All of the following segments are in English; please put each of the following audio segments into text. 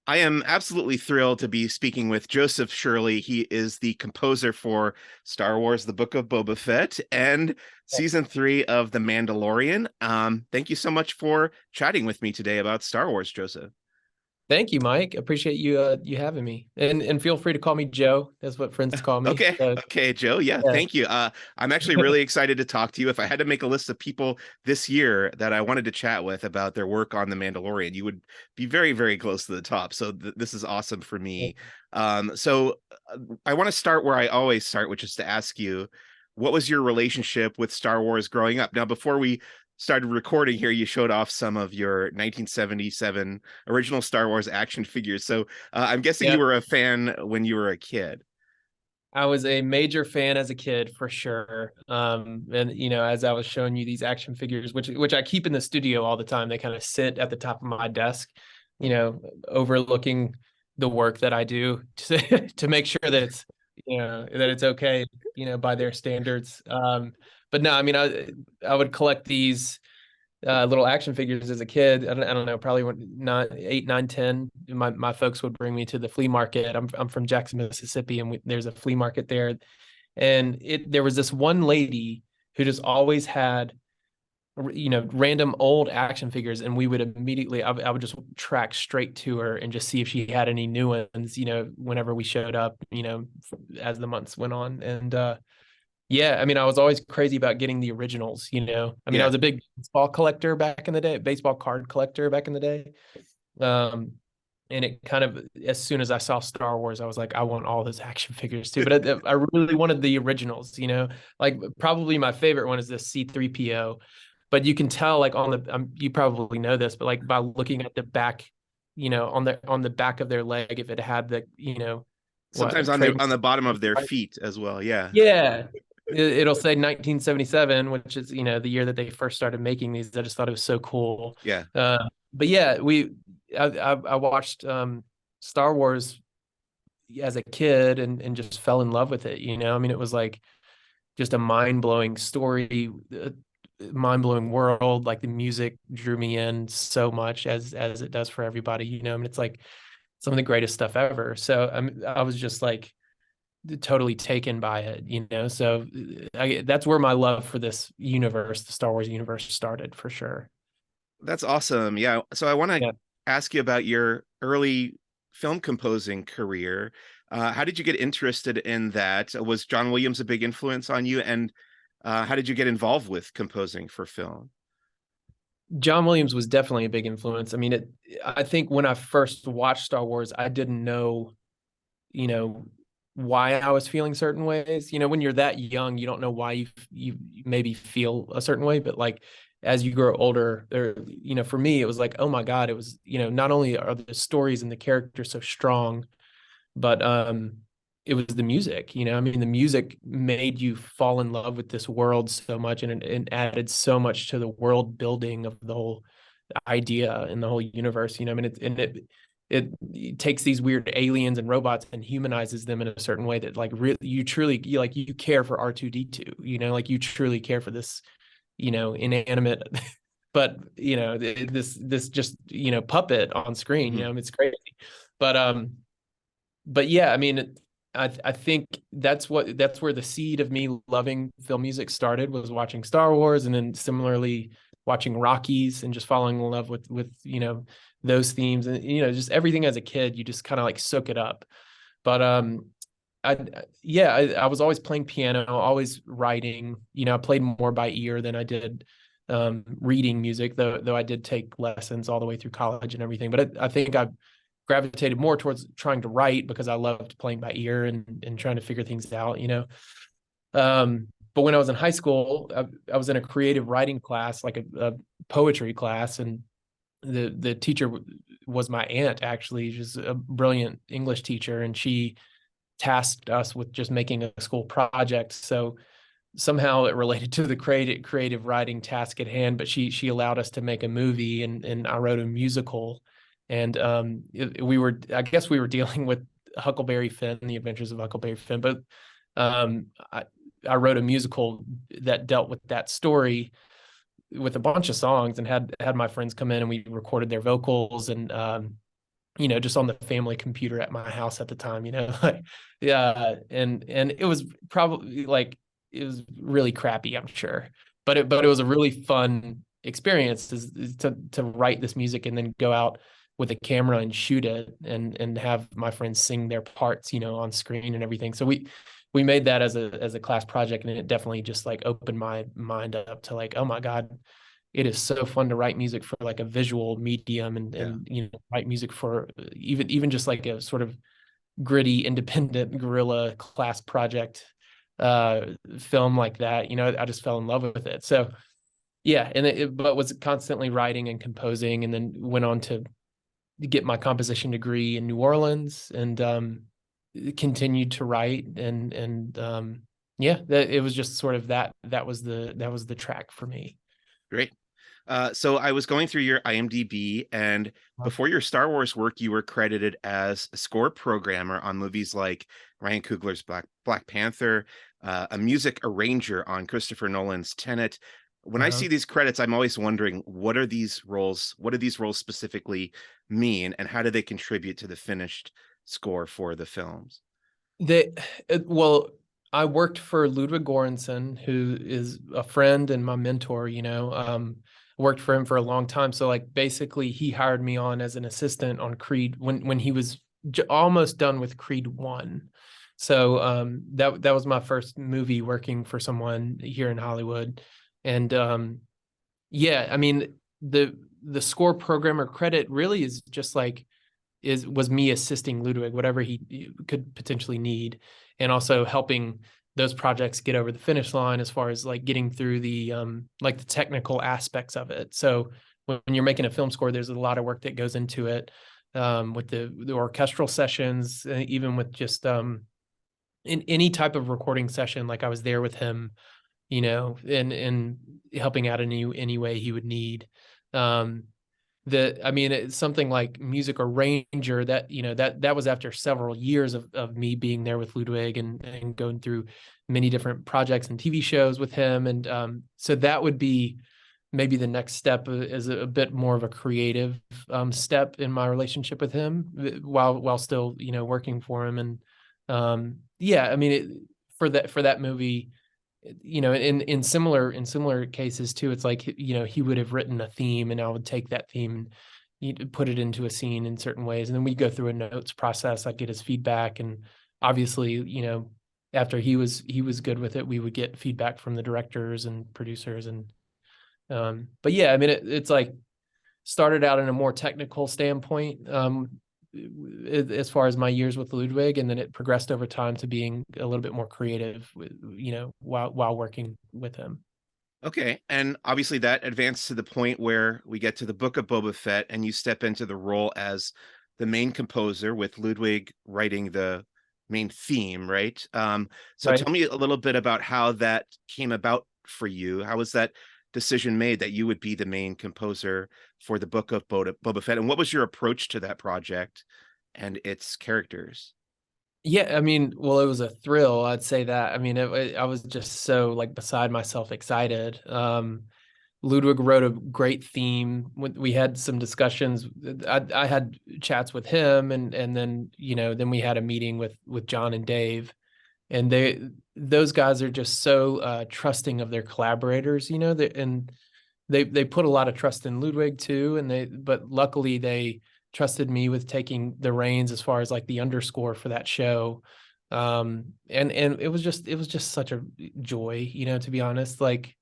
I am absolutely thrilled to be speaking with Joseph Shirley. He is the composer for Star Wars: The Book of Boba Fett and season 3 of The Mandalorian. Thank you so much for chatting with me today about Star Wars, Joseph. Thank you, Mike. Appreciate you having me. And feel free to call me Joe. That's what friends call me. Okay, okay, Joe. Yeah, Yeah. thank you. I'm actually really excited to talk to you. If I had to make a list of people this year that I wanted to chat with about their work on The Mandalorian, you would be very, very close to the top. So this is awesome for me. I want to start where I always start, which is to ask you, what was your relationship with Star Wars growing up? Now, before we started recording here, you showed off some of your 1977 original Star Wars action figures. So I'm guessing you Yeah. were a fan when you were a kid. I was a major fan as a kid for sure. And as I was showing you these action figures, which I keep in the studio all the time, they kind of sit at the top of my desk, overlooking the work that I do to make sure that it's okay, by their standards. But no, I mean, I would collect these little action figures as a kid. I don't know, probably when not 8, 9, 10. My folks would bring me to the flea market. I'm from Jackson, Mississippi, and there's a flea market there. And there was this one lady who just always had, random old action figures, and we would immediately, I would just track straight to her and just see if she had any new ones, whenever we showed up, as the months went on. And yeah, I mean, I was always crazy about getting the originals, I mean, I Yeah. was a big baseball collector back in the day, baseball card collector back in the day. Um, and it kind of, as soon as I saw Star Wars, I was like, I want all those action figures too. But I really wanted the originals, like probably my favorite one is the C3PO. But you can tell, like on the, you probably know this, but like by looking at the back, on the back of their leg, if it had the, Sometimes what on the trading. bottom of their feet as well. Yeah. Yeah, it'll say 1977, which is the year that they first started making these. I just thought it was so cool. Yeah. But yeah, I watched Star Wars as a kid and just fell in love with it. I mean, it was like just a mind-blowing story, mind-blowing world. Like the music drew me in so much as it does for everybody. I mean, it's like some of the greatest stuff ever. So I was just like totally taken by it, so that's where my love for this universe, the Star Wars universe, started for sure. That's awesome. Yeah. So I want to Yeah. ask you about your early film composing career. How did you get interested in that? Was John Williams a big influence on you? And how did you get involved with composing for film? John Williams was definitely a big influence. I mean, I think when I first watched Star Wars, I didn't know, you know, why I was feeling certain ways. When you're that young, you don't know why you maybe feel a certain way, but like as you grow older, there, for me, it was like, oh my God, it was, not only are the stories and the characters so strong, but it was the music. I mean, the music made you fall in love with this world so much, and it added so much to the world building of the whole idea and the whole universe. I mean, it takes these weird aliens and robots and humanizes them in a certain way that like really you truly you care for R2D2, like you truly care for this, inanimate but this just puppet on screen. Mhm. I mean, it's crazy. But yeah, I mean, I think that's where the seed of me loving film music started, was watching Star Wars, and then similarly watching Rockies and just falling in love with those themes, and just everything as a kid. You just kind of like soak it up. But I was always playing piano, always writing. I played more by ear than I did reading music, though I did take lessons all the way through college and everything. But I think I've gravitated more towards trying to write because I loved playing by ear and trying to figure things out. But when I was in high school, I was in a creative writing class, like a poetry class, and the teacher was my aunt. Actually, she's a brilliant English teacher, and she tasked us with just making a school project. So somehow it related to the creative writing task at hand, but she allowed us to make a movie, and I wrote a musical. And I guess we were dealing with Huckleberry Finn, the Adventures of Huckleberry Finn, but um, I, I wrote a musical that dealt with that story with a bunch of songs, and had my friends come in and we recorded their vocals. And just on the family computer at my house at the time, like, yeah. And it was probably like, it was really crappy, I'm sure, but it was a really fun experience is to write this music and then go out with a camera and shoot it and have my friends sing their parts, on screen and everything. So we made that as a class project, and it definitely just like opened my mind up to like, oh my God, it is so fun to write music for like a visual medium and write music for even just like a sort of gritty independent guerrilla class project film like that. I just fell in love with it. So yeah, and but was constantly writing and composing, and then went on to get my composition degree in New Orleans, and continued to write, and yeah, it was just sort of that was the track for me. Great. So I was going through your IMDb, and before your Star Wars work, you were credited as a score programmer on movies like Ryan Coogler's Black Panther, a music arranger on Christopher Nolan's Tenet. When I see these credits, I'm always wondering, what are these roles? What do these roles specifically mean, and how do they contribute to the finished score for the films? Well, I worked for Ludwig Göransson, who is a friend and my mentor, worked for him for a long time. So like basically he hired me on as an assistant on Creed when he was almost done with Creed 1. So that was my first movie working for someone here in Hollywood. And yeah, I mean the score programmer credit really is just like was me assisting Ludwig, whatever he could potentially need, and also helping those projects get over the finish line as far as like getting through the like the technical aspects of it. So when you're making a film score, there's a lot of work that goes into it, with the orchestral sessions, even with just in any type of recording session. Like I was there with him, and helping out in any way he would need. I mean, it's something like music arranger that, that was after several years of me being there with Ludwig and going through many different projects and TV shows with him. And so that would be maybe the next step, is a bit more of a creative step in my relationship with him while still, working for him. And yeah, I mean, for that movie, in similar cases too, it's like, he would have written a theme and I would take that theme and put it into a scene in certain ways, and then we go through a notes process. I'd get his feedback, and obviously, after he was good with it, we would get feedback from the directors and producers. And but yeah, I mean, it's like started out in a more technical standpoint, as far as my years with Ludwig, and then it progressed over time to being a little bit more creative, while working with him. Okay, and obviously that advanced to the point where we get to the Book of Boba Fett, and you step into the role as the main composer, with Ludwig writing the main theme, right? So Right. tell me a little bit about how that came about for you. How was that decision made that you would be the main composer for the Book of Boba Fett, and what was your approach to that project and its characters? Yeah, I mean, well, it was a thrill. I'd say that. I mean, I was just so like beside myself excited. Ludwig wrote a great theme. We had some discussions. I had chats with him, and then then we had a meeting with John and Dave, and those guys are just so trusting of their collaborators. And they put a lot of trust in Ludwig too, but luckily they trusted me with taking the reins as far as like the underscore for that show. And it was just such a joy, to be honest. Like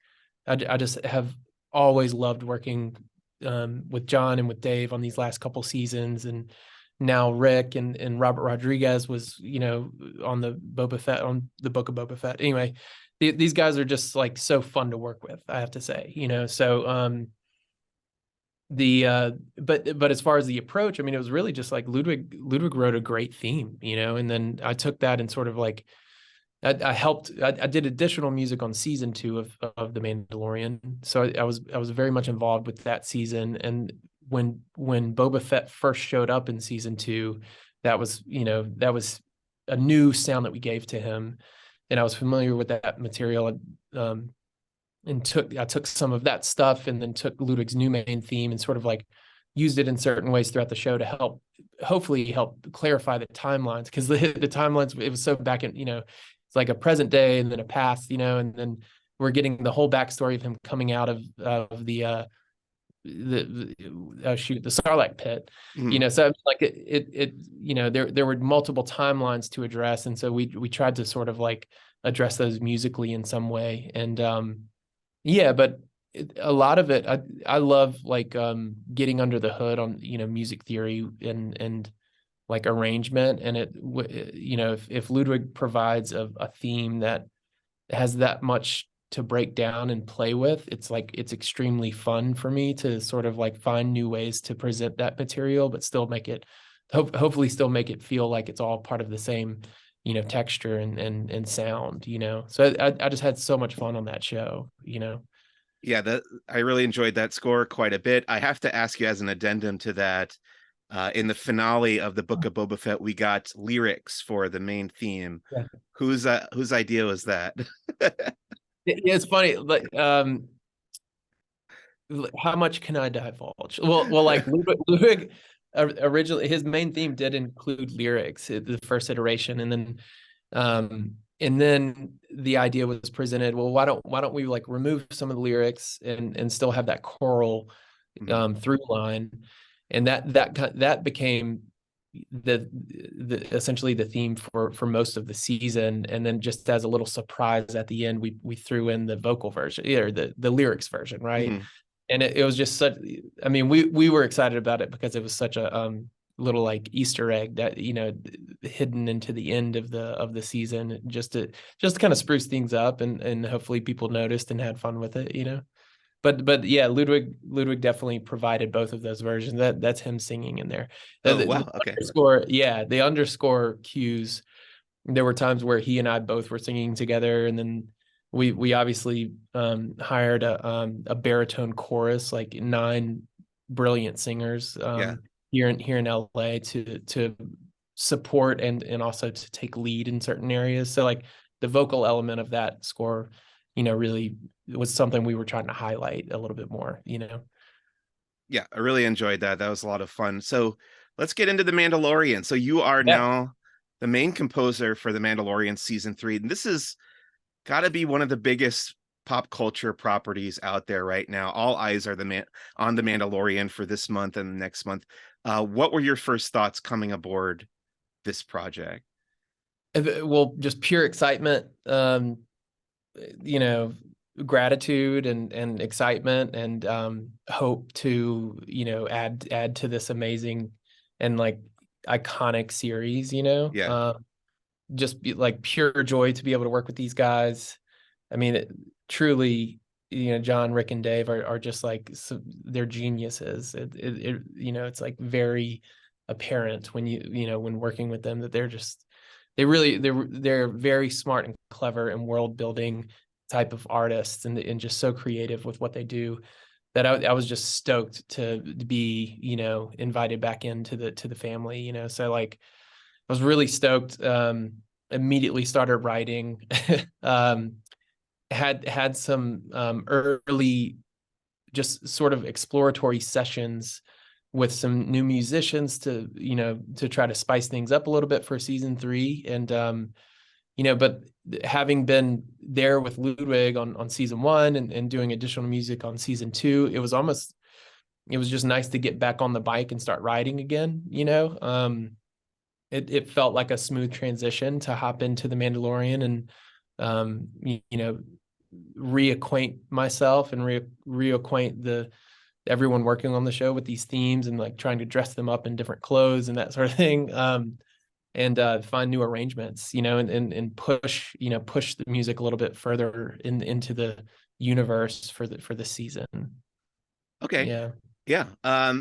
I just have always loved working with John and with Dave on these last couple seasons, and now Rick and Robert Rodriguez was, on the Book of Boba Fett. Anyway, these guys are just like so fun to work with, I have to say. So but as far as the approach, I mean, it was really just like Ludwig wrote a great theme, and then I took that and sort of like I did additional music on season 2 of The Mandalorian. So I was very much involved with that season. And when Boba Fett first showed up in season 2, that was a new sound that we gave to him, and I was familiar with that material. And I took some of that stuff and then took Ludwig's new main theme and sort of like used it in certain ways throughout the show to help hopefully help clarify the timelines, because the timelines, it was so back in, it's like a present day and then a past, and then we're getting the whole backstory of him coming out of the the Sarlacc pit, Mhm. so like there were multiple timelines to address, and so we tried to sort of like address those musically in some way. And yeah, but a lot of it, I love like getting under the hood on music theory and like arrangement. And if Ludwig provides a theme that has that much to break down and play with, it's extremely fun for me to sort of like find new ways to present that material, but still make it hopefully still make it feel like it's all part of the same texture and sound. So I just had so much fun on that show. Yeah, I really enjoyed that score quite a bit. I have to ask you as an addendum to that, in the finale of the Book of Boba Fett, we got lyrics for the main theme. Yeah. Whose idea was that? Yeah, it's funny, like how much can I divulge? Well, like Ludwig originally, his main theme did include lyrics, the first iteration, and then the idea was presented, well, why don't we like remove some of the lyrics and still have that choral Mhm. through line, and that became the essentially the theme for most of the season. And then just as a little surprise at the end, we threw in the vocal version, or the lyrics version, right? Mhm. And it was just such, I mean, we were excited about it because it was such a little like Easter egg that hidden into the end of the season, just to kind of spruce things up, and hopefully people noticed and had fun with it. But yeah, Ludwig definitely provided both of those versions. That's him singing in there. Oh, wow. Okay. The underscore cues. There were times where he and I both were singing together, and then we obviously hired a baritone chorus, like 9 brilliant singers Yeah. here in LA to support and also to take lead in certain areas. So like the vocal element of that score, really was something we were trying to highlight a little bit more. Yeah, I really enjoyed that. That was a lot of fun. So let's get into The Mandalorian. So you are Yeah. now the main composer for The Mandalorian season 3. And this is got to be one of the biggest pop culture properties out there right now. All eyes are on The Mandalorian for this month and the next month. What were your first thoughts coming aboard this project? Well, just pure excitement, you know, gratitude and excitement, and hope to, add to this amazing and like iconic series. Yeah. Just be like pure joy to be able to work with these guys. I mean, truly, John, Rick, and Dave are just like, they're geniuses. It's like very apparent when when working with them, that they're very smart and clever and world building type of artists, and just so creative with what they do, that I was just stoked to be invited back into the family. So like I was really stoked. Immediately started writing. Had some early, just sort of exploratory sessions with some new musicians to try to spice things up a little bit for season 3. And but having been there with Ludwig on season 1, and doing additional music on season 2, it was just nice to get back on the bike and start riding again. It felt like a smooth transition to hop into the Mandalorian and reacquaint myself and reacquaint everyone working on the show with these themes, and like trying to dress them up in different clothes and that sort of thing. And find new arrangements, and push the music a little bit further into the universe for the season. Okay. Yeah. Yeah.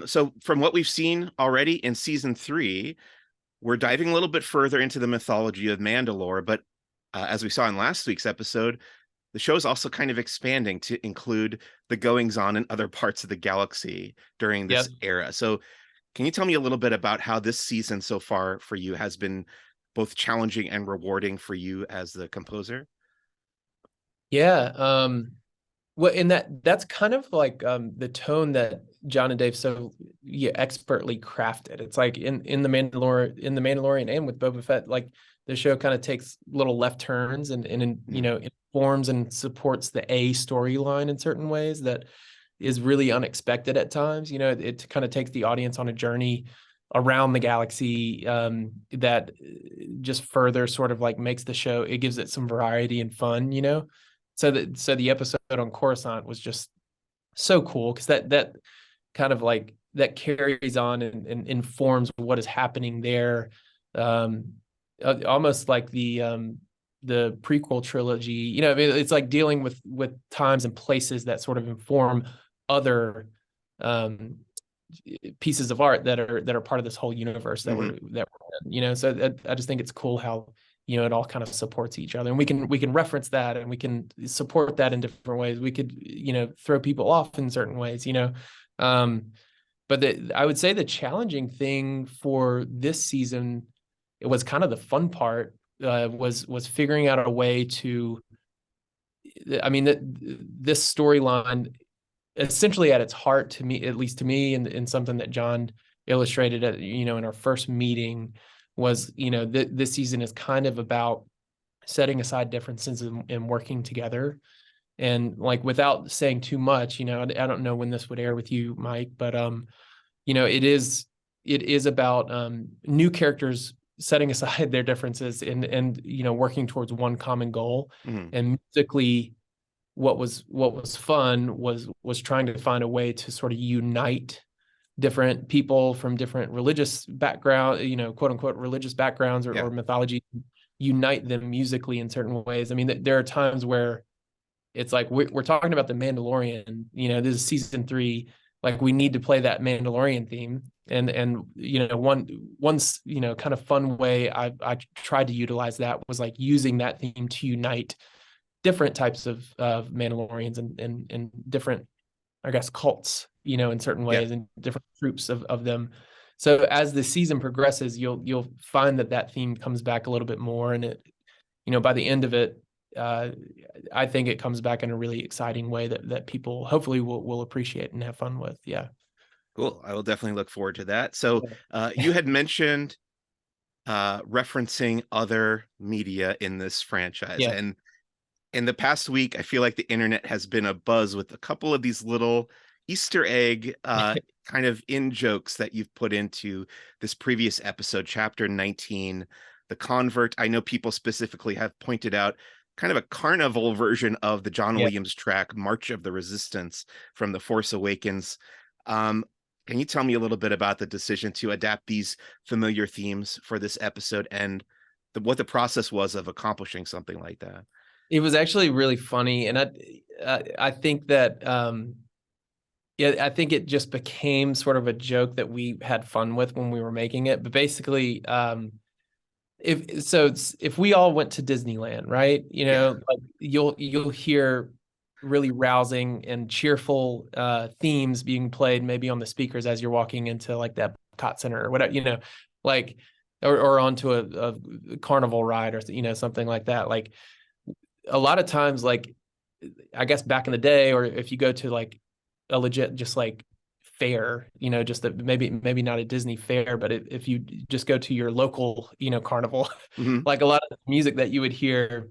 So from what we've seen already in season 3, we're diving a little bit further into the mythology of Mandalore, but as we saw in last week's episode, the show is also kind of expanding to include the goings on in other parts of the galaxy during Yep. this era. So, can you tell me a little bit about how this season so far for you has been both challenging and rewarding for you as the composer? Yeah. Well, and that's kind of like the tone that John and Dave so expertly crafted. It's like in the Mandalorian and with Boba Fett, like the show kind of takes little left turns and you know, informs and supports the A storyline in certain ways that is really unexpected at times. You know, it kind of takes the audience on a journey around the galaxy that just further sort of like makes the show, it gives it some variety and fun, you know. So the episode on Coruscant was just so cool because that kind of like that carries on and informs what is happening there. Almost like the prequel trilogy, you know, it's like dealing with times and places that sort of inform other pieces of art that are part of this whole universe that we're you know. So I just think it's cool how, you know, it all kind of supports each other, and we can reference that and we can support that in different ways. We could, you know, throw people off in certain ways, you know. But I would say the challenging thing for this season, it was kind of the fun part, was figuring out a way to, I mean, this storyline essentially at its heart, to me, at least to me, and something that John illustrated at, you know, in our first meeting, was, you know, this season is kind of about setting aside differences and working together. And like, without saying too much, you know, I don't know when this would air with you, Mike, but you know, it is about new characters setting aside their differences and you know, working towards one common goal. And musically, what was fun was trying to find a way to sort of unite different people from different religious background, you know, quote unquote religious backgrounds or mythology, unite them musically in certain ways. I mean, there are times where it's like we're talking about the Mandalorian, you know, this is season 3, like we need to play that Mandalorian theme. And you know, once you know, kind of fun way I tried to utilize that was like using that theme to unite different types of Mandalorians and different, I guess, cults, you know, in certain ways, and different groups of them. So as the season progresses, you'll find that theme comes back a little bit more, and it, you know, by the end of it, I think it comes back in a really exciting way that people hopefully will appreciate and have fun with. Yeah. Cool. I will definitely look forward to that. So you had mentioned referencing other media in this franchise. And in the past week, I feel like the internet has been abuzz with a couple of these little Easter egg kind of in jokes that you've put into this previous episode, chapter 19, The Convert. I know people specifically have pointed out kind of a carnival version of the John Williams track, March of the Resistance from The Force Awakens. Can you tell me a little bit about the decision to adapt these familiar themes for this episode and what the process was of accomplishing something like that? It was actually really funny, and I think that I think it just became sort of a joke that we had fun with when we were making it. But basically, if we all went to Disneyland, right? You know, like you'll hear really rousing and cheerful themes being played maybe on the speakers as you're walking into like that Epcot Center or whatever, you know, like or onto a carnival ride or, you know, something like that. Like a lot of times, like I guess back in the day, or if you go to like a legit just like fair, you know, just that maybe not a Disney fair, but if you just go to your local, you know, carnival, like a lot of music that you would hear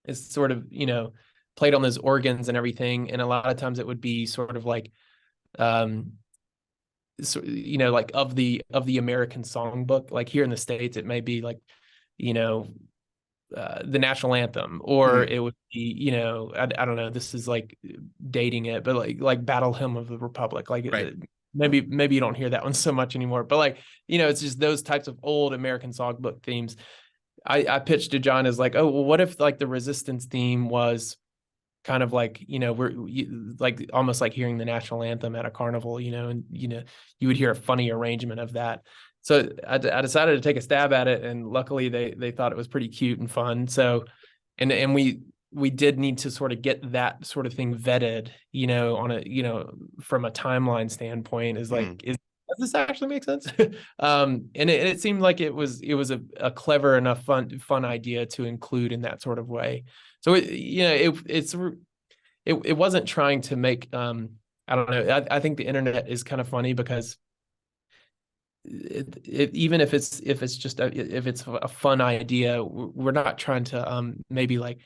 is sort of, you know, played on those organs and everything. And a lot of times it would be sort of like, so, you know, like of the American songbook, like here in the States, it may be like, you know, the national anthem, or it would be, you know, I don't know, this is like dating it, but like Battle Hymn of the Republic, like maybe you don't hear that one so much anymore, but like, you know, it's just those types of old American songbook themes. I pitched to John as like, oh, well, what if like the Resistance theme was kind of like, you know, like almost like hearing the national anthem at a carnival, you know, and, you know, you would hear a funny arrangement of that. So I decided to take a stab at it, and luckily they thought it was pretty cute and fun. So, and we did need to sort of get that sort of thing vetted, you know, on a, you know, from a timeline standpoint, is like, does this actually make sense? And it seemed like it was a clever enough fun idea to include in that sort of way. So you know, it wasn't trying to make I don't know. I think the internet is kind of funny because even if it's just if it's a fun idea, we're not trying to maybe like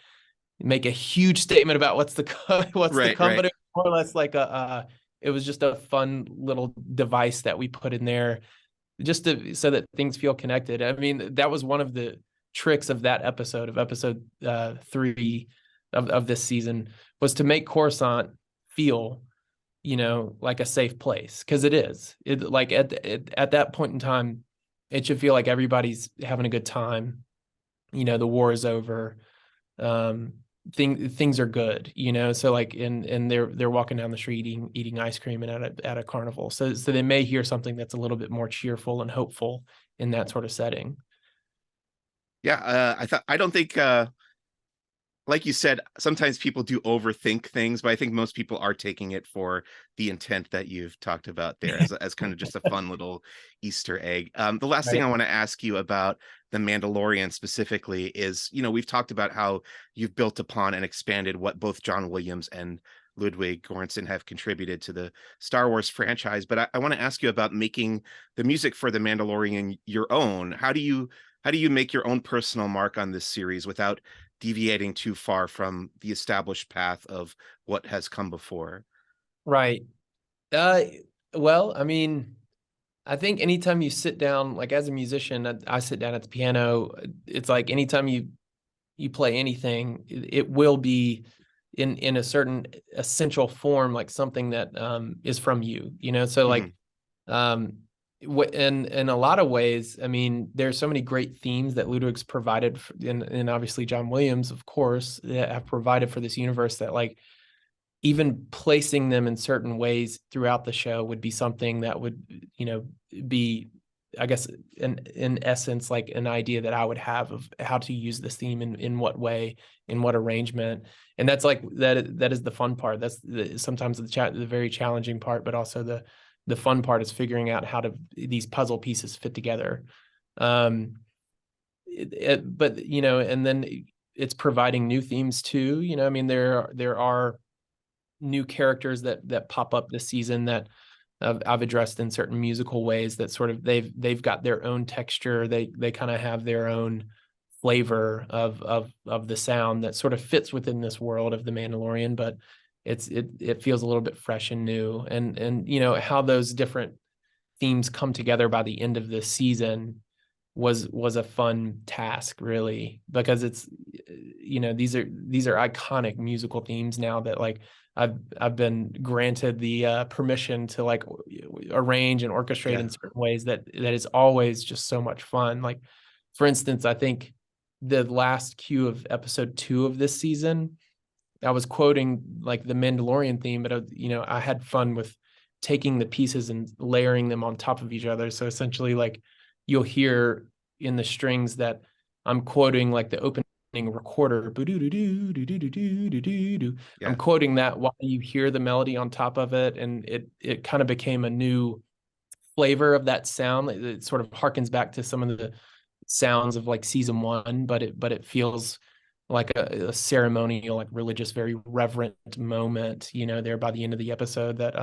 make a huge statement about what's the what's the Right, right. company. More or less like a it was just a fun little device that we put in there just to so that things feel connected. I mean, that was one of the tricks of that episode of episode 3 of this season was to make Coruscant feel, you know, like a safe place, because it is. It like at that point in time, it should feel like everybody's having a good time. You know, the war is over. Um, things are good, you know. So like and they're walking down the street eating ice cream and at a carnival. So they may hear something that's a little bit more cheerful and hopeful in that sort of setting. Yeah, I don't think like you said, sometimes people do overthink things, but I think most people are taking it for the intent that you've talked about there as kind of just a fun little Easter egg. The last thing Right. I want to ask you about the Mandalorian specifically is, you know, we've talked about how you've built upon and expanded what both John Williams and Ludwig Göransson have contributed to the Star Wars franchise, but I want to ask you about making the music for the Mandalorian your own. How do you make your own personal mark on this series without deviating too far from the established path of what has come before? Right. Uh, well, I mean, I think anytime you sit down, like as a musician, I sit down at the piano. It's like anytime you play anything, it will be in a certain essential form, like something that is from you, you know. So like Mhm. um, in a lot of ways, I mean, there's so many great themes that Ludwig's provided, and obviously John Williams, of course, that have provided for this universe that like even placing them in certain ways throughout the show would be something that would, you know, be, I guess, in essence, like an idea that I would have of how to use this theme in what way, in what arrangement. And that's like that is the fun part. That's sometimes the very challenging part, but also the fun part is figuring out how to these puzzle pieces fit together. Um, but you know, and then it's providing new themes too. You know, I mean, there are new characters that pop up this season that I've addressed in certain musical ways that sort of they've got their own texture. They kind of have their own flavor of the sound that sort of fits within this world of the Mandalorian, but it feels a little bit fresh and new. And you know how those different themes come together by the end of this season was a fun task, really, because it's, you know, these are iconic musical themes now that like I've been granted the permission to like arrange and orchestrate Yeah. in certain ways that is always just so much fun. Like for instance, I think the last cue of episode 2 of this season, I was quoting like the Mandalorian theme, but you know, I had fun with taking the pieces and layering them on top of each other. So essentially, like you'll hear in the strings that I'm quoting like the opening recorder. I'm Yeah. quoting that while you hear the melody on top of it, and it kind of became a new flavor of that sound. It sort of harkens back to some of the sounds of like season 1, but it feels like a ceremonial, like religious, very reverent moment, you know, there by the end of the episode that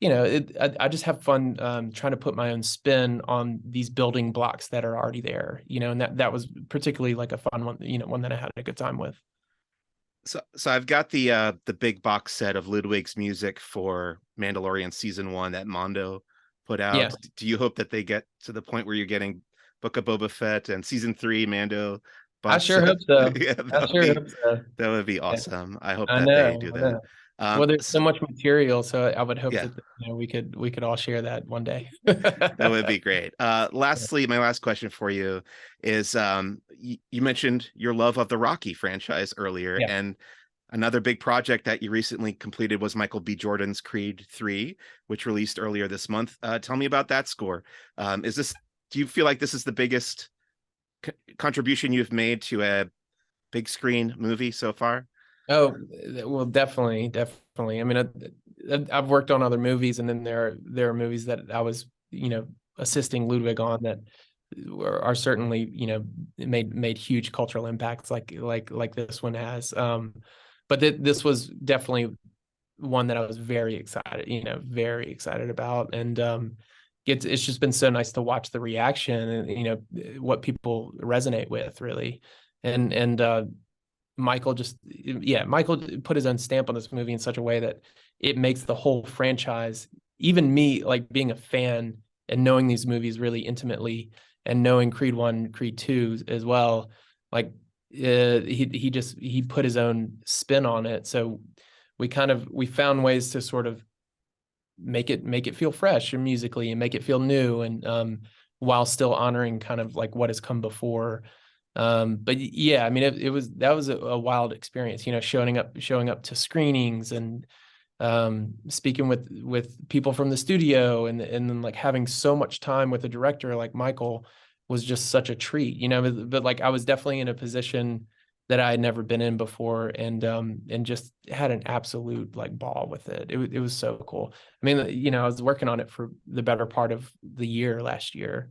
you know, I just have fun trying to put my own spin on these building blocks that are already there, you know, and that was particularly like a fun one, you know, one that I had a good time with. So I've got the big box set of Ludwig's music for Mandalorian season 1 that Mondo put Yeah, out. Do you hope that they get to the point where you're getting Book of Boba Fett and season 3 Mando I box sure set? hope so. Yeah, I sure hope so. that would be Yeah, awesome. I hope I that they do know, I that. know. Well, there's S so much material, so I would hope yeah, that, you know, we could all share that one day. that would be great. Lastly, my last question for you is you mentioned your love of the Rocky franchise earlier, Yeah. and another big project that you recently completed was Michael B. Jordan's Creed 3, which released earlier this month. Tell me about that score. Do you feel like this is the biggest contribution you've made to a big screen movie so far? Oh, well, definitely, definitely. I mean, I've worked on other movies, and then there are movies that I was, you know, assisting Ludwig on that are certainly, you know, made huge cultural impacts, like this one has. but this was definitely one that I was very excited, very excited about. And it's just been so nice to watch the reaction and, what people resonate with, really. And Michael Michael put his own stamp on this movie in such a way that it makes the whole franchise, even me, like being a fan and knowing these movies really intimately and knowing Creed 1, Creed 2 as well, like he put his own spin on it. So we found ways to sort of make it feel fresh and musically and make it feel new, and while still honoring kind of like what has come before. But yeah, I mean, that was a wild experience, showing up to screenings and speaking with people from the studio, and then like having so much time with a director like Michael was just such a treat, but like I was definitely in a position that I had never been in before, and just had an absolute like ball with it. It was so cool. I mean, I was working on it for the better part of the year last year,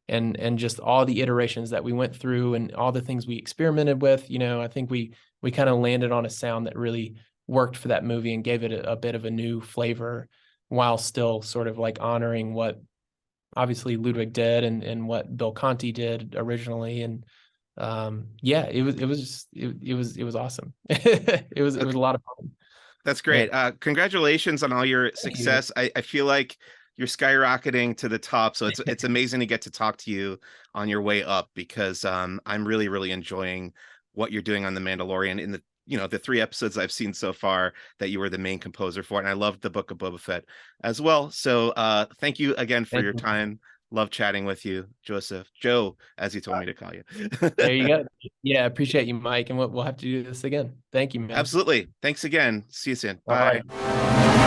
and just all the iterations that we went through and all the things we experimented with. I think we kind of landed on a sound that really worked for that movie and gave it a bit of a new flavor, while still sort of like honoring what obviously Ludwig did and what Bill Conti did originally. And yeah, it was awesome. It was a lot of fun. That's Yeah. great. Congratulations on all your Thank you. success. I feel like you're skyrocketing to the top. So it's amazing to get to talk to you on your way up, because I'm really, really enjoying what you're doing on The Mandalorian in the 3 episodes I've seen so far that you were the main composer for. And I loved the Book of Boba Fett as well. So thank you again for Thank your you. time. Love chatting with you, Joseph. Joe, as you told me to call you. There you go. Yeah, appreciate you, Mike, and we'll have to do this again. Thank you, man. Absolutely. Thanks again. See you soon. All Bye. right.